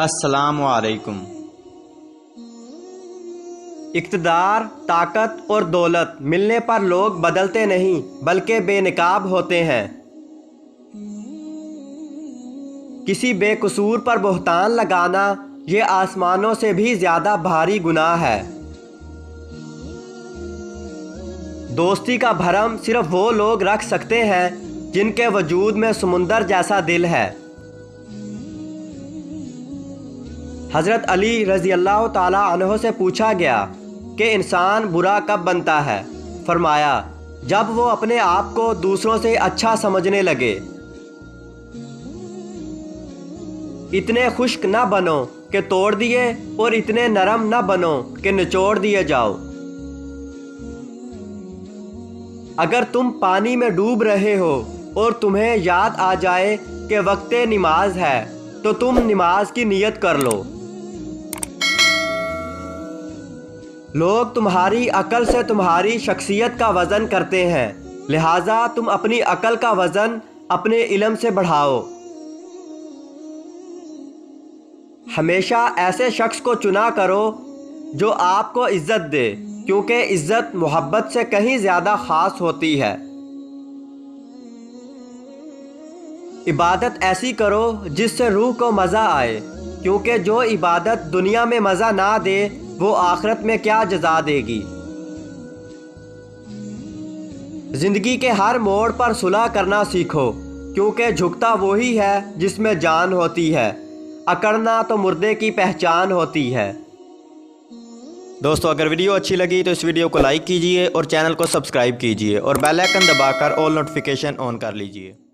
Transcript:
السلام علیکم۔ اقتدار، طاقت اور دولت ملنے پر لوگ بدلتے نہیں بلکہ بے نقاب ہوتے ہیں۔ کسی بے قصور پر بہتان لگانا یہ آسمانوں سے بھی زیادہ بھاری گناہ ہے۔ دوستی کا بھرم صرف وہ لوگ رکھ سکتے ہیں جن کے وجود میں سمندر جیسا دل ہے۔ حضرت علی رضی اللہ تعالیٰ عنہ سے پوچھا گیا کہ انسان برا کب بنتا ہے؟ فرمایا، جب وہ اپنے آپ کو دوسروں سے اچھا سمجھنے لگے۔ اتنے خشک نہ بنو کہ توڑ دیے اور اتنے نرم نہ بنو کہ نچوڑ دیے جاؤ۔ اگر تم پانی میں ڈوب رہے ہو اور تمہیں یاد آ جائے کہ وقت نماز ہے تو تم نماز کی نیت کر لو۔ لوگ تمہاری عقل سے تمہاری شخصیت کا وزن کرتے ہیں، لہٰذا تم اپنی عقل کا وزن اپنے علم سے بڑھاؤ۔ ہمیشہ ایسے شخص کو چنا کرو جو آپ کو عزت دے، کیونکہ عزت محبت سے کہیں زیادہ خاص ہوتی ہے۔ عبادت ایسی کرو جس سے روح کو مزہ آئے، کیونکہ جو عبادت دنیا میں مزہ نہ دے وہ آخرت میں کیا جزا دے گی۔ زندگی کے ہر موڑ پر صلح کرنا سیکھو، کیونکہ جھکتا وہی ہے جس میں جان ہوتی ہے، اکڑنا تو مردے کی پہچان ہوتی ہے۔ دوستو، اگر ویڈیو اچھی لگی تو اس ویڈیو کو لائک کیجئے اور چینل کو سبسکرائب کیجئے اور بیل آئیکن دبا کر آل نوٹیفیکیشن آن کر لیجئے۔